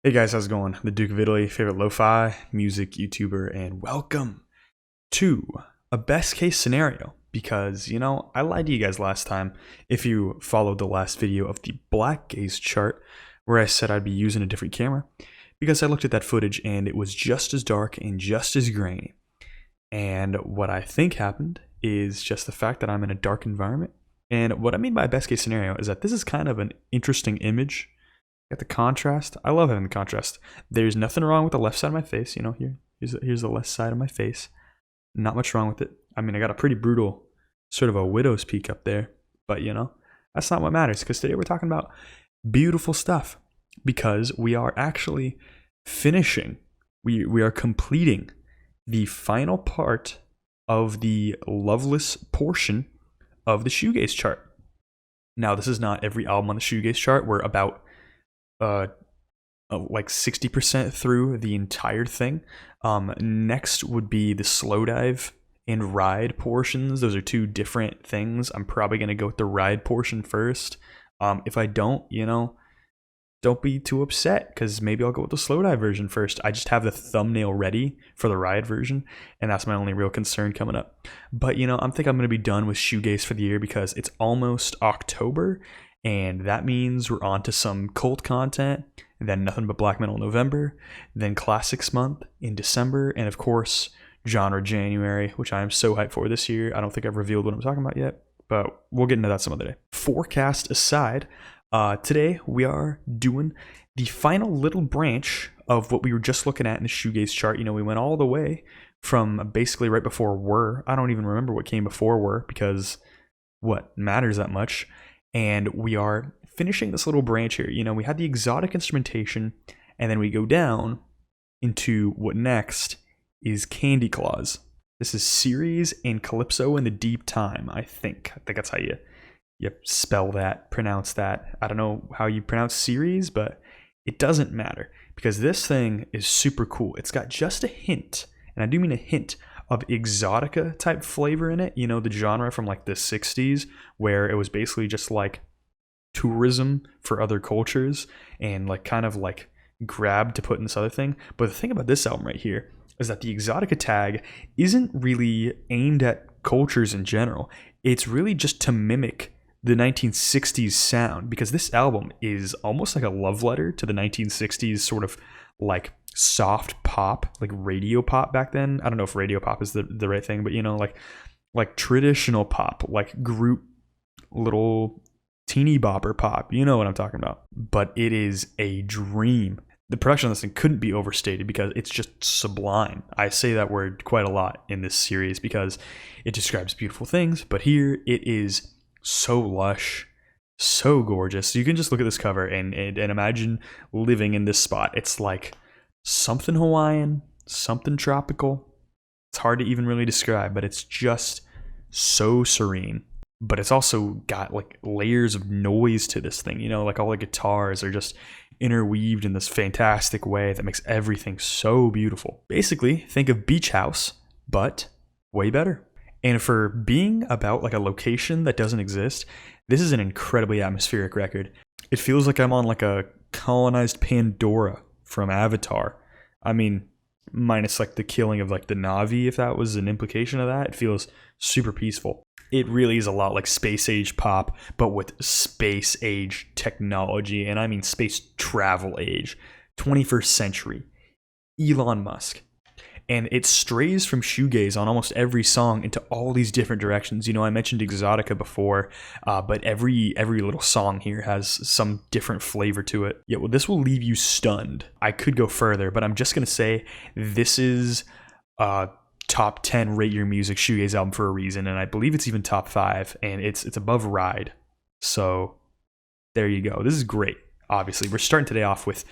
Hey guys, how's it going? The Duke of Italy, favorite lo-fi music YouTuber, and welcome to a best case scenario. Because, I lied to you guys last time if you followed the last video of the black gaze chart where I said I'd be using a different camera because I looked at that footage and it was just as dark and just as grainy. And what I think happened is just the fact that I'm in a dark environment. And what I mean by best case scenario is that this is kind of an interesting image. Got the contrast. I love having the contrast. There's nothing wrong with the left side of my face. Here's the left side of my face. Not much wrong with it. I mean, I got a pretty brutal sort of a widow's peak up there. But, that's not what matters. Because today we're talking about beautiful stuff. Because we are actually finishing. We are completing the final part of the Loveless portion of the Shoegaze chart. Now, this is not every album on the Shoegaze chart. We're about like 60% through the entire thing. Next would be the slow dive and ride portions. Those are two different things. I'm probably going to go with the ride portion first. If I don't, don't be too upset because maybe I'll go with the slow dive version first. I just have the thumbnail ready for the ride version, and that's my only real concern coming up. But, I think I'm going to be done with Shoegaze for the year because it's almost October. And that means we're on to some cult content, and then Nothing But Black Metal in November, then Classics Month in December, and of course, Genre January, which I am so hyped for this year. I don't think I've revealed what I'm talking about yet, but we'll get into that some other day. Forecast aside, today we are doing the final little branch of what we were just looking at in the Shoegaze chart. We went all the way from basically right before Were. I don't even remember what came before Were because what matters that much. And we are finishing this little branch here. We had the exotic instrumentation, and then we go down into what next is Candy Claws. This is Series and Calypso in the Deep Time, I think. That's how you spell that, pronounce that. I don't know how you pronounce Series, but it doesn't matter because this thing is super cool. It's got just a hint, and I do mean a hint, of exotica type flavor in it, the genre from like the 60s where it was basically just like tourism for other cultures and like kind of like grabbed to put in this other thing. But the thing about this album right here is that the exotica tag isn't really aimed at cultures in general. It's really just to mimic the 1960s sound, because this album is almost like a love letter to the 1960s sort of like soft pop, like radio pop back then. I don't know if radio pop is the right thing, but like traditional pop, like group little teeny bopper pop. You know what I'm talking about. But it is a dream. The production on this thing couldn't be overstated because it's just sublime. I say that word quite a lot in this series because it describes beautiful things, but here it is so lush, so gorgeous. So you can just look at this cover and imagine living in this spot. It's like something Hawaiian, something tropical. It's hard to even really describe, but it's just so serene. But it's also got like layers of noise to this thing, like all the guitars are just interweaved in this fantastic way that makes everything so beautiful. Basically, think of Beach House, but way better. And for being about like a location that doesn't exist, this is an incredibly atmospheric record. It feels like I'm on like a colonized Pandora from Avatar. I mean, minus like the killing of like the Na'vi, if that was an implication of that. It feels super peaceful. It really is a lot like space age pop, but with space age technology, and I mean space travel age, 21st century, Elon Musk. And it strays from shoegaze on almost every song into all these different directions. I mentioned exotica before, but every little song here has some different flavor to it. Yeah, well, this will leave you stunned. I could go further, but I'm just gonna say this is top 10 rate your music shoegaze album for a reason, and I believe it's even top 5, and it's above Ride. So there you go. This is great. Obviously, we're starting today off with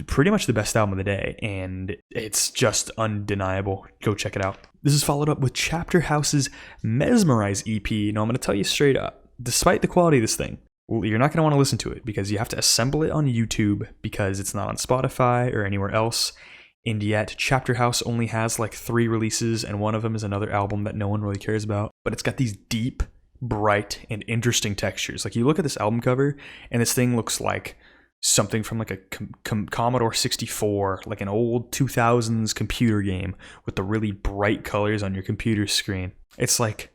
pretty much the best album of the day, and it's just undeniable. Go check it out. This is followed up with Chapter House's Mesmerize EP. Now, I'm going to tell you straight up, despite the quality of this thing, you're not going to want to listen to it because you have to assemble it on YouTube because it's not on Spotify or anywhere else. And yet, Chapter House only has like 3 releases, and one of them is another album that no one really cares about. But it's got these deep, bright, and interesting textures. Like, you look at this album cover, and this thing looks like something from like a Commodore 64, like an old 2000s computer game with the really bright colors on your computer screen. It's like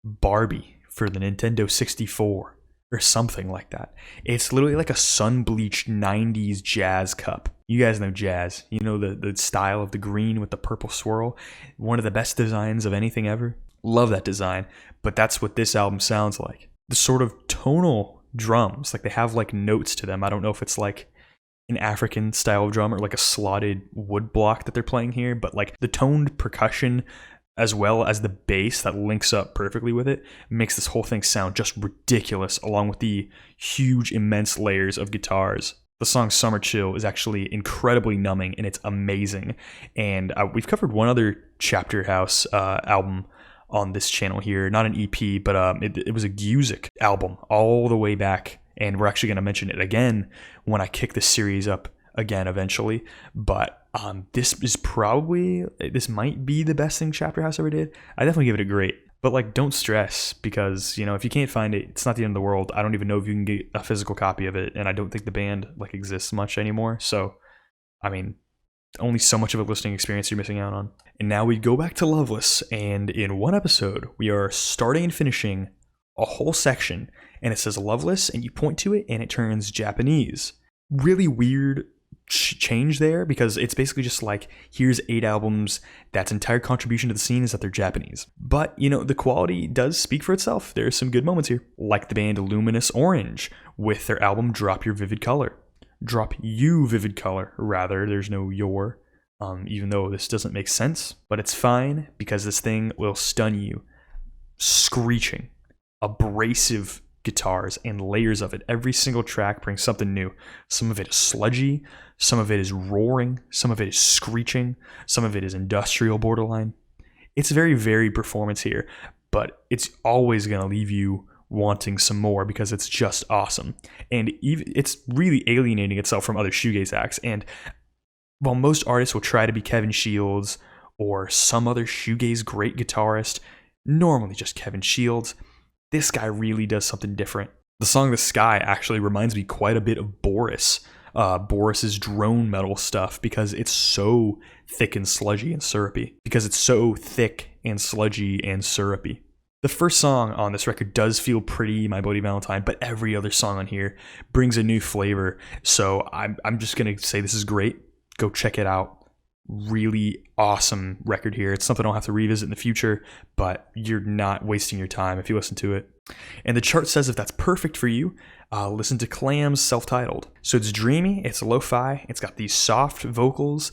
Barbie for the Nintendo 64 or something like that. It's literally like a sun-bleached 90s jazz cup. You guys know jazz. You know the style of the green with the purple swirl. One of the best designs of anything ever. Love that design. But that's what this album sounds like. The sort of tonal drums, like they have like notes to them. I don't know if it's like an African style of drum or like a slotted wood block that they're playing here, but like the toned percussion as well as the bass that links up perfectly with it makes this whole thing sound just ridiculous, along with the huge, immense layers of guitars. The song Summer Chill is actually incredibly numbing, and it's amazing. And we've covered one other Chapter House album on this channel here, not an EP, but it was a Guzik album all the way back, and we're actually going to mention it again when I kick this series up again eventually. But this might be the best thing Chapter House ever did. I definitely give it a great. But like, don't stress, because if you can't find it, it's not the end of the world. I don't even know if you can get a physical copy of it, and I don't think the band like exists much anymore. So, I mean, only so much of a listening experience you're missing out on. And now we go back to Loveless, and in one episode, we are starting and finishing a whole section, and it says Loveless, and you point to it, and it turns Japanese. Really weird change there, because it's basically just like, here's 8 albums that's entire contribution to the scene is that they're Japanese. But the quality does speak for itself. There's some good moments here, like the band Luminous Orange with their album Drop You Vivid Color, rather. There's no your, even though this doesn't make sense, but it's fine, because this thing will stun you. Screeching, abrasive guitars and layers of it. Every single track brings something new. Some of it is sludgy, some of it is roaring, some of it is screeching, some of it is industrial borderline. It's very varied performance here, but it's always going to leave you wanting some more, because it's just awesome. And it's really alienating itself from other shoegaze acts. And while most artists will try to be Kevin Shields or some other shoegaze great guitarist, normally just Kevin Shields, this guy really does something different. The song The Sky actually reminds me quite a bit of Boris's drone metal stuff, because it's so thick and sludgy and syrupy. The first song on this record does feel pretty My Bloody Valentine, but every other song on here brings a new flavor. So I'm just going to say this is great. Go check it out. Really awesome record here. It's something I'll have to revisit in the future, but you're not wasting your time if you listen to it. And the chart says if that's perfect for you, listen to Clams' self-titled. So it's dreamy, it's lo-fi, it's got these soft vocals,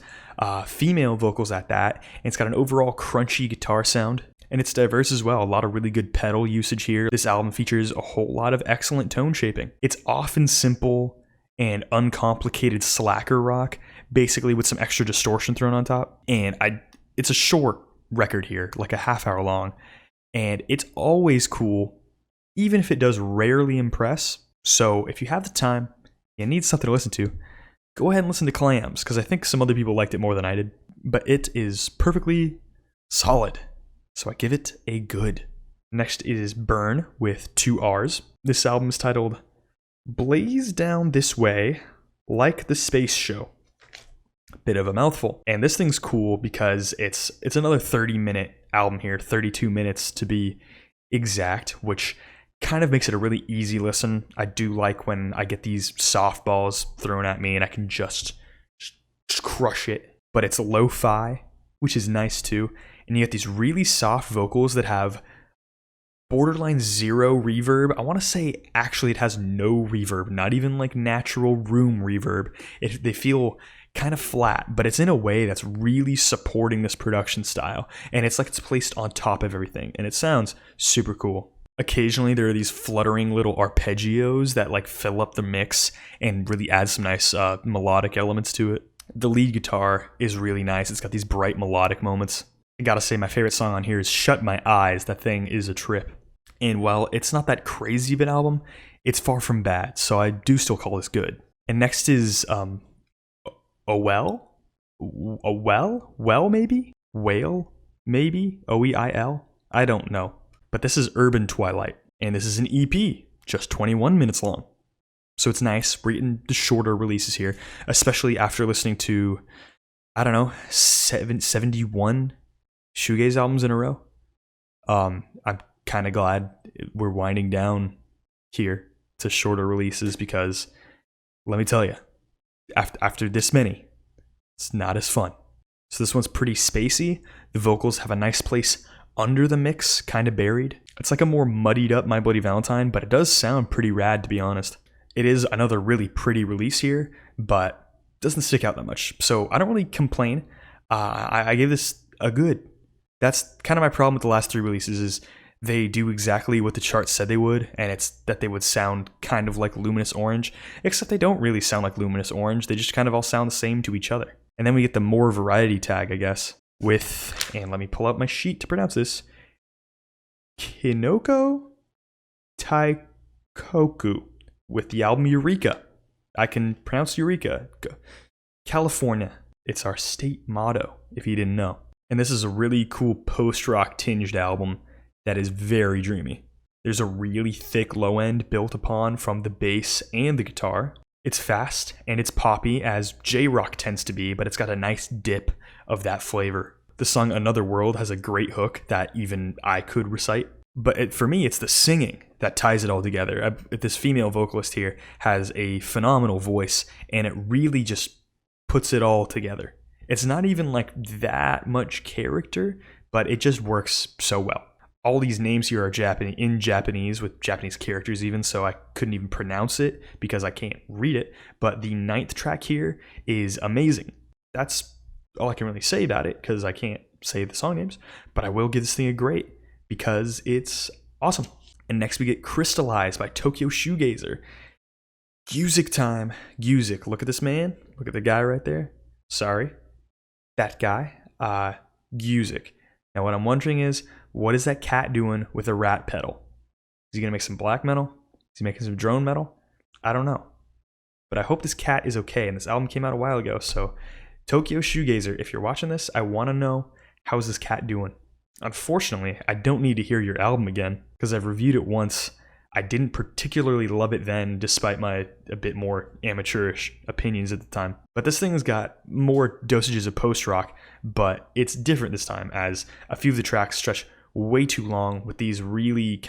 female vocals at that, and it's got an overall crunchy guitar sound. And it's diverse as well. A lot of really good pedal usage here. This album features a whole lot of excellent tone shaping. It's often simple and uncomplicated slacker rock, basically with some extra distortion thrown on top. And it's a short record here, like a half hour long. And it's always cool, even if it does rarely impress. So if you have the time, you need something to listen to, go ahead and listen to Clams, because I think some other people liked it more than I did. But it is perfectly solid. So I give it a good. Next is Burn with 2 R's. This album is titled Blaze Down This Way Like the Space Show. Bit of a mouthful. And this thing's cool because it's another 30-minute album here, 32 minutes to be exact, which kind of makes it a really easy listen. I do like when I get these softballs thrown at me and I can just crush it. But it's lo-fi, which is nice too. And you get these really soft vocals that have borderline 0 reverb. I want to say actually it has no reverb, not even like natural room reverb. They feel kind of flat, but it's in a way that's really supporting this production style. And it's like it's placed on top of everything. And it sounds super cool. Occasionally there are these fluttering little arpeggios that like fill up the mix and really add some nice melodic elements to it. The lead guitar is really nice. It's got these bright melodic moments. I gotta say, my favorite song on here is Shut My Eyes. That thing is a trip. And while it's not that crazy of an album, it's far from bad, so I do still call this good. And next is Well, maybe? Whale, maybe? Oeil? I don't know. But this is Urban Twilight, and this is an EP, just 21 minutes long. So it's nice. We're getting the shorter releases here, especially after listening to, I don't know, 71 Shoegaze albums in a row. I'm kind of glad we're winding down here to shorter releases because, let me tell you, after this many, it's not as fun. So this one's pretty spacey. The vocals have a nice place under the mix, kind of buried. It's like a more muddied up My Bloody Valentine, but it does sound pretty rad, to be honest. It is another really pretty release here, but doesn't stick out that much. So I don't really complain. I gave this a good. That's kind of my problem with the last 3 releases is they do exactly what the chart said they would, and it's that they would sound kind of like Luminous Orange, except they don't really sound like Luminous Orange. They just kind of all sound the same to each other. And then we get the more variety tag, I guess, with, and let me pull up my sheet to pronounce this, Kinoko Taikoku, with the album Eureka. I can pronounce Eureka. California. It's our state motto, if you didn't know. And this is a really cool post-rock tinged album that is very dreamy. There's a really thick low end built upon from the bass and the guitar. It's fast and it's poppy, as J-rock tends to be, but it's got a nice dip of that flavor. The song Another World has a great hook that even I could recite. But for me, it's the singing that ties it all together. This female vocalist here has a phenomenal voice, and it really just puts it all together. It's not even like that much character, but it just works so well. All these names here are Japanese with Japanese characters even, so I couldn't even pronounce it because I can't read it. But the 9th track here is amazing. That's all I can really say about it because I can't say the song names, but I will give this thing a great because it's awesome. And next we get Crystallized by Tokyo Shoegazer. Music time. Music. Look at this man. Look at the guy right there. Sorry. That guy. Music. Now what I'm wondering is, what is that cat doing with a rat pedal? Is he going to make some black metal? Is he making some drone metal? I don't know. But I hope this cat is okay. And this album came out a while ago. So Tokyo Shoegazer, if you're watching this, I want to know, how's this cat doing? Unfortunately, I don't need to hear your album again because I've reviewed it once. I didn't particularly love it then, despite my a bit more amateurish opinions at the time. But this thing has got more dosages of post-rock, but it's different this time, as a few of the tracks stretch way too long with these really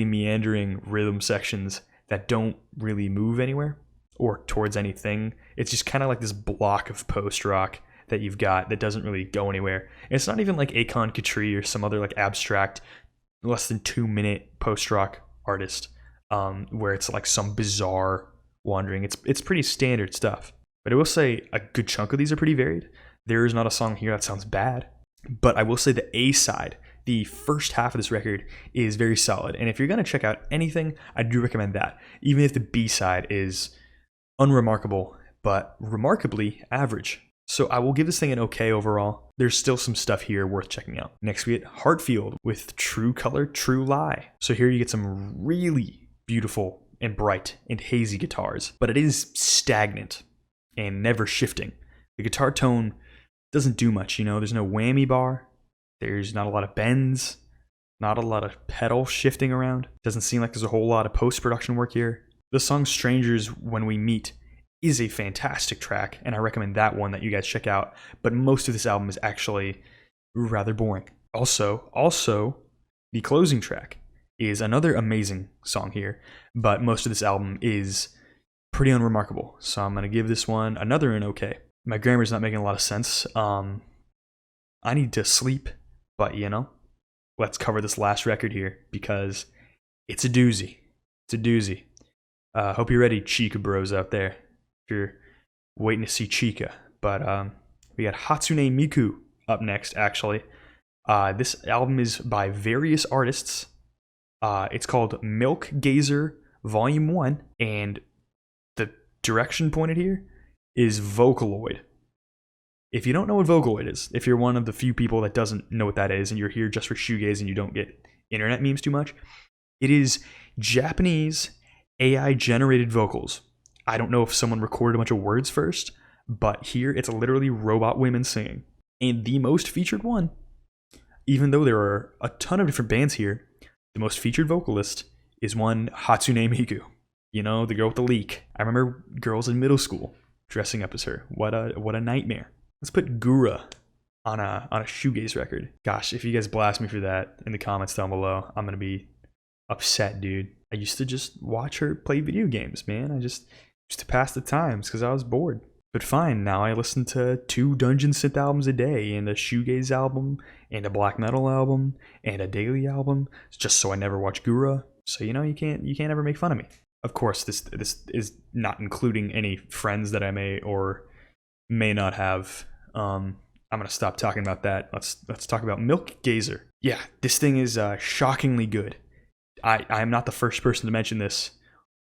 meandering rhythm sections that don't really move anywhere or towards anything. It's just kind of like this block of post-rock that you've got that doesn't really go anywhere. And it's not even like Akon Katri or some other like abstract, less than 2-minute post-rock artist where it's like some bizarre wandering. It's pretty standard stuff. But I will say a good chunk of these are pretty varied. There is not a song here that sounds bad. But I will say the A side, the first half of this record, is very solid. And if you're going to check out anything, I do recommend that. Even if the B side is unremarkable, but remarkably average. So I will give this thing an okay overall. There's still some stuff here worth checking out. Next we get Heartfield with True Color, True Lie. So here you get some really beautiful and bright and hazy guitars, but it is stagnant and never shifting. The guitar tone doesn't do much, there's no whammy bar. There's not a lot of bends, not a lot of pedal shifting around. Doesn't seem like there's a whole lot of post-production work here. The song Strangers When We Meet is a fantastic track, and I recommend that one that you guys check out, but most of this album is actually rather boring. Also, the closing track is another amazing song here, but most of this album is pretty unremarkable, so I'm going to give this one another an okay. My grammar's not making a lot of sense. I need to sleep, but let's cover this last record here, because it's a doozy. It's a doozy. Hope you're ready, Chica bros out there, if you're waiting to see Chica. But we got Hatsune Miku up next, actually. This album is by various artists. It's called Milk Gazer Volume 1, and the direction pointed here is Vocaloid. If you don't know what Vocaloid is, if you're one of the few people that doesn't know what that is, and you're here just for shoegaze and you don't get internet memes too much, it is Japanese AI-generated vocals. I don't know if someone recorded a bunch of words first, but here it's literally robot women singing. And the most featured one, even though there are a ton of different bands here, the most featured vocalist is one Hatsune Miku. You know, the girl with the leak. I remember girls in middle school dressing up as her. What a nightmare. Let's put Gura on a Shoegaze record. Gosh, if you guys blast me for that in the comments down below, I'm gonna be upset, dude. I used to just watch her play video games, man. I just used to pass the times because I was bored. But fine, now I listen to 2 Dungeon Synth albums a day, and a Shoegaze album, and a black metal album, and a daily album, just so I never watch Gura. So you know, you can't ever make fun of me. Of course, this is not including any friends that I may or may not have. I'm gonna stop talking about that. Let's talk about Milk Gazer. Yeah, this thing is shockingly good. I am not the first person to mention this,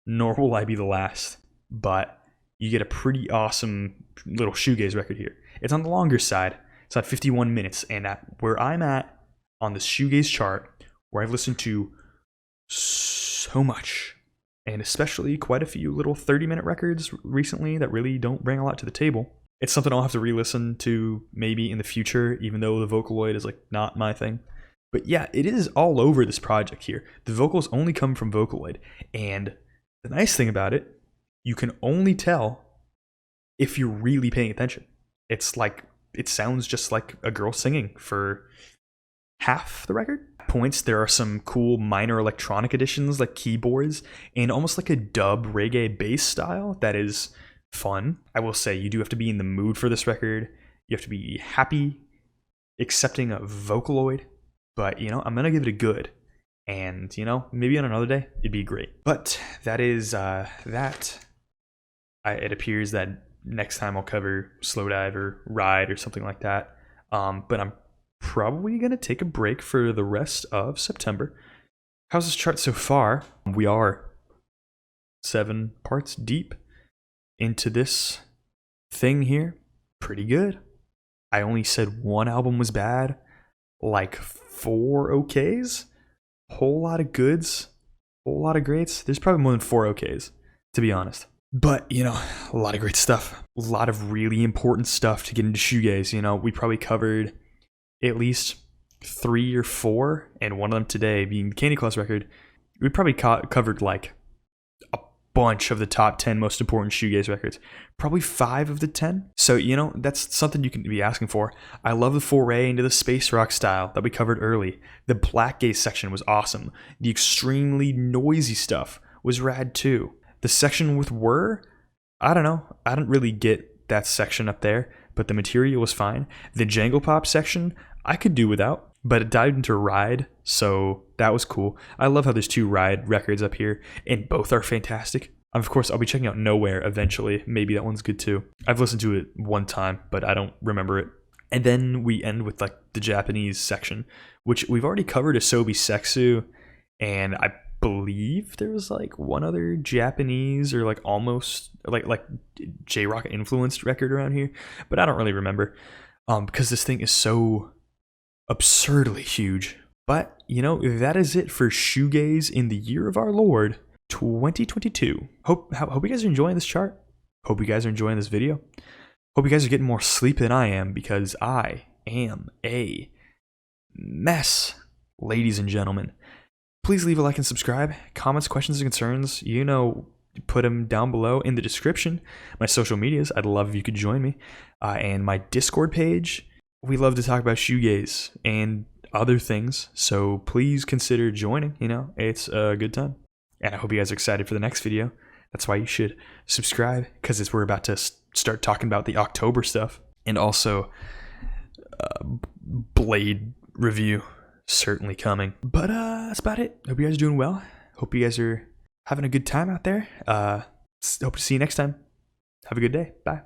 nor will I be the last. But you get a pretty awesome little Shoegaze record here. It's on the longer side. It's at 51 minutes, and at where I'm at on the Shoegaze chart, where I've listened to so much, and especially quite a few little 30-minute records recently that really don't bring a lot to the table. It's something I'll have to re-listen to maybe in the future, even though the Vocaloid is like not my thing. But yeah, it is all over this project here. The vocals only come from Vocaloid, and the nice thing about it, you can only tell if you're really paying attention. It's like, it sounds just like a girl singing for half the record. Points, there are some cool minor electronic additions like keyboards and almost like a dub reggae bass style that is fun. I will say, you do have to be in the mood for this record. You have to be happy accepting a Vocaloid, but you know, I'm gonna give it a good. And you know, maybe on another day it'd be great. But that is that. It appears that next time I'll cover Slowdive or Ride or something like that. But I'm probably gonna take a break for the rest of September. How's this chart so far? We are 7 parts deep into this thing here. Pretty good. I only said 1 album was bad, like 4 okays, whole lot of goods, whole lot of greats. There's probably more than 4 okays, to be honest. But, you know, a lot of great stuff. A lot of really important stuff to get into Shoegaze. You know, we probably covered at least 3 or 4, and one of them today being the Candy Claus record. We probably covered like a bunch of the top 10 most important Shoegaze records. Probably 5 of the 10. So, you know, that's something you can be asking for. I love the foray into the space rock style that we covered early. The Black Gaze section was awesome. The extremely noisy stuff was rad too. The section with Whir, I don't know. I didn't really get that section up there, but the material was fine. The Jangle Pop section, I could do without, but it dived into Ride, so that was cool. I love how there's 2 Ride records up here, and both are fantastic. Of course, I'll be checking out Nowhere eventually. Maybe that one's good too. I've listened to it 1 time, but I don't remember it. And then we end with like the Japanese section, which we've already covered Asobi Sexu, and I believe there was like 1 other Japanese or like almost like J-rock influenced record around here, but I don't really remember because this thing is so absurdly huge. But you know, that is it for Shoegaze in the year of our Lord 2022. Hope you guys are enjoying this chart. Hope you guys are enjoying this video. Hope you guys are getting more sleep than I am, because I am a mess, ladies and gentlemen. Please leave a like and subscribe. Comments, questions, and concerns, you know, put them down below in the description. My social medias, I'd love if you could join me. And my Discord page, we love to talk about Shoegaze and other things. So please consider joining, you know, it's a good time. And I hope you guys are excited for the next video. That's why you should subscribe, because we're about to start talking about the October stuff. And also, Blade review. Certainly coming. But that's about it. Hope you guys are doing well. Hope you guys are having a good time out there. Hope to see you next time. Have a good day. Bye.